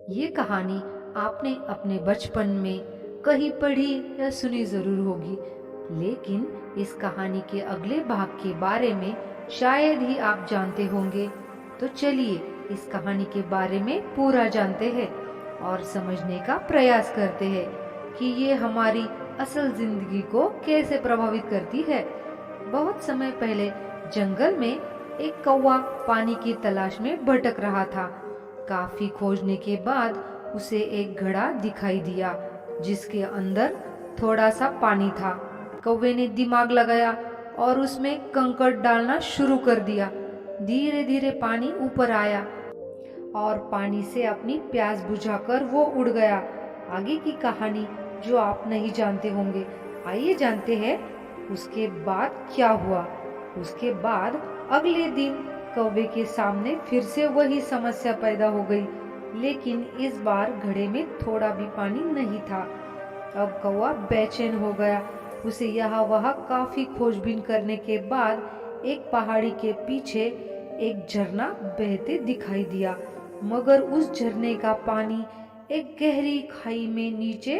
ये कहानी आपने अपने बचपन में कहीं पढ़ी या सुनी जरूर होगी, लेकिन इस कहानी के अगले भाग के बारे में शायद ही आप जानते होंगे। तो चलिए इस कहानी के बारे में पूरा जानते हैं और समझने का प्रयास करते हैं कि ये हमारी असल जिंदगी को कैसे प्रभावित करती है। बहुत समय पहले जंगल में एक कौवा पानी की तलाश में भटक रहा था। काफी खोजने के बाद उसे एक घड़ा दिखाई दिया जिसके अंदर थोड़ा सा पानी था। कौवे ने दिमाग लगाया और उसमें कंकड़ डालना शुरू कर दिया। धीरे धीरे पानी ऊपर आया और पानी से अपनी प्यास बुझाकर वो उड़ गया। आगे की कहानी जो आप नहीं जानते होंगे, आइए जानते हैं उसके बाद क्या हुआ। उसके बाद अगले दिन कौवे के सामने फिर से वही समस्या पैदा हो गई, लेकिन इस बार घड़े में थोड़ा भी पानी नहीं था। अब कौवा बेचैन हो गया। उसे यहाँ वहाँ काफी खोजबीन करने के बाद एक पहाड़ी के पीछे एक झरना बहते दिखाई दिया, मगर उस झरने का पानी एक गहरी खाई में नीचे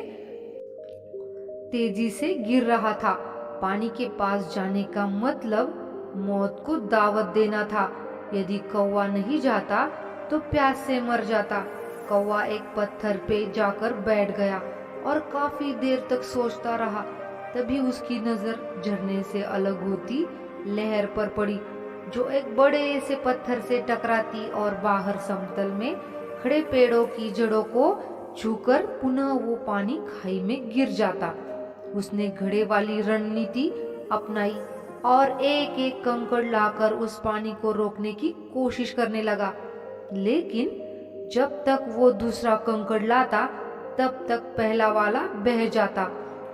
तेजी से गिर रहा था। पानी के पास जाने का मतलब मौत को दावत देना था। यदि कौवा नहीं जाता तो प्यास से मर जाता। कौवा एक पत्थर पे जाकर बैठ गया और काफी देर तक सोचता रहा। तभी उसकी नजर झरने से अलग होती लहर पर पड़ी, जो एक बड़े से पत्थर से टकराती और बाहर समतल में खड़े पेड़ों की जड़ों को छूकर पुनः वो पानी खाई में गिर जाता। उसने घड़े वाली रणनीति अपनाई और एक एक कंकड़ लाकर उस पानी को रोकने की कोशिश करने लगा, लेकिन जब तक वो दूसरा कंकड़ लाता तब तक पहला वाला बह जाता।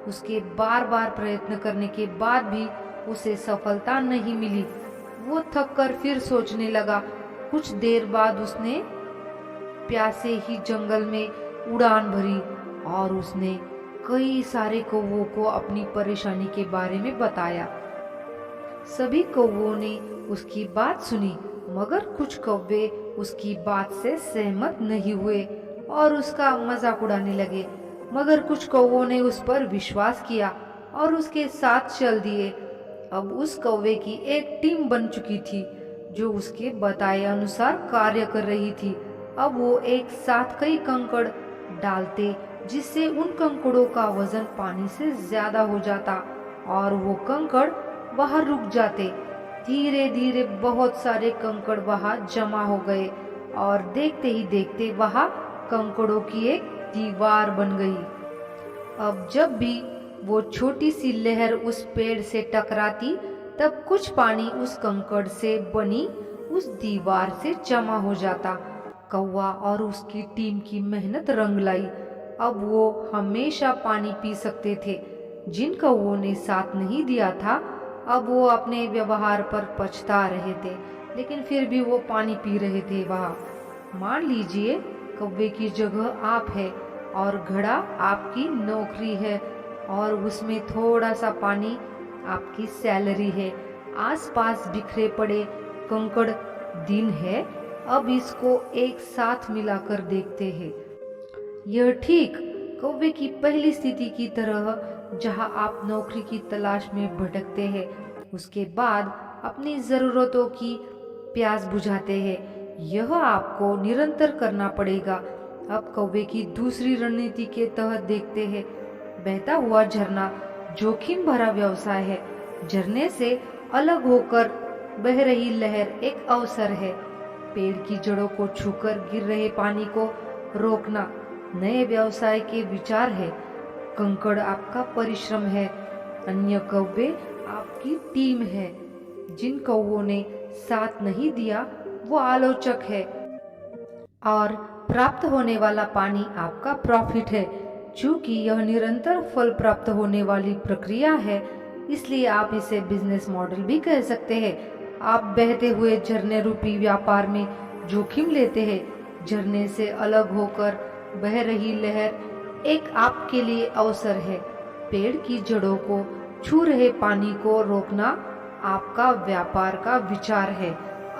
उसके बार बार प्रयत्न करने के बाद भी उसे सफलता नहीं मिली। वो थक कर फिर सोचने लगा। कुछ देर बाद उसने प्यासे ही जंगल में उड़ान भरी और उसने कई सारे कौवों को अपनी परेशानी के बारे में बताया। सभी कौवों ने उसकी बात सुनी, मगर कुछ कौवे उसकी बात से सहमत नहीं हुए और उसका मजाक उड़ाने लगे। मगर कुछ कौवों ने उस पर विश्वास किया और उसके साथ चल दिए। अब उस कौवे की एक टीम बन चुकी थी जो उसके बताए अनुसार कार्य कर रही थी। अब वो एक साथ कई कंकड़ डालते, जिससे उन कंकड़ों का वजन पानी से ज्यादा हो जाता और वो कंकड़ वहां रुक जाते। धीरे धीरे बहुत सारे कंकड़ वहां जमा हो गए और देखते ही देखते वहां कंकड़ों की एक दीवार बन गई। अब जब भी वो छोटी सी लहर उस पेड़ से टकराती, तब कुछ पानी उस कंकड़ से बनी उस दीवार से जमा हो जाता। कौवा और उसकी टीम की मेहनत रंग लाई। अब वो हमेशा पानी पी सकते थे। जिन कौवों ने साथ नहीं दिया था, अब वो अपने व्यवहार पर पछता रहे थे, लेकिन फिर भी वो पानी पी रहे थे। वहाँ मान लीजिए कौवे की जगह आप है और घड़ा आपकी नौकरी है और उसमें थोड़ा सा पानी आपकी सैलरी है। आसपास बिखरे पड़े कंकड़ दिन है। अब इसको एक साथ मिलाकर देखते हैं। यह ठीक कौवे की पहली स्थिति की तरह, जहां आप नौकरी की तलाश में भटकते हैं, उसके बाद अपनी जरूरतों की प्यास बुझाते हैं। यह आपको निरंतर करना पड़ेगा। अब कौवे की दूसरी रणनीति के तहत देखते हैं। बहता हुआ झरना जोखिम भरा व्यवसाय है। झरने से अलग होकर बह रही लहर एक अवसर है। पेड़ की जड़ों को छूकर गिर रहे पानी को रोकना नए व्यवसाय के विचार है। कंकड़ आपका परिश्रम है। अन्य कौवे आपकी टीम है। जिन कौवों ने साथ नहीं दिया वो आलोचक है और प्राप्त होने वाला पानी आपका प्रॉफिट है। चूंकि यह निरंतर फल प्राप्त होने वाली प्रक्रिया है, इसलिए आप इसे बिजनेस मॉडल भी कह सकते हैं। आप बहते हुए झरने रूपी व्यापार में जोखिम लेते हैं। झरने से अलग होकर बह रही लहर एक आपके लिए अवसर है। पेड़ की जड़ों को छू रहे पानी को रोकना आपका व्यापार का विचार है।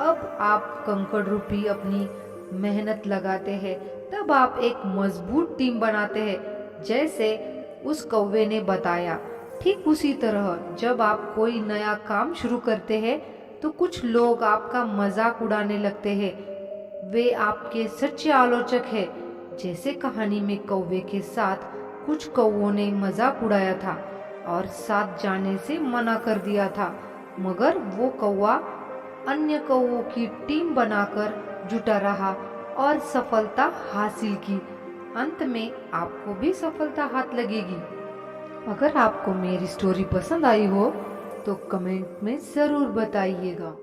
अब आप कंकड़ रूपी अपनी मेहनत लगाते हैं तब आप एक मजबूत टीम बनाते हैं, जैसे उस कौवे ने बताया। ठीक उसी तरह जब आप कोई नया काम शुरू करते हैं तो कुछ लोग आपका मजाक उड़ाने लगते हैं। वे आपके सच्चे आलोचक हैं। जैसे कहानी में कौवे के साथ कुछ कौवों ने मजाक उड़ाया था और साथ जाने से मना कर दिया था, मगर वो कौवा अन्य कौवों की टीम बनाकर जुटा रहा और सफलता हासिल की। अंत में आपको भी सफलता हाथ लगेगी। अगर आपको मेरी स्टोरी पसंद आई हो तो कमेंट में ज़रूर बताइएगा।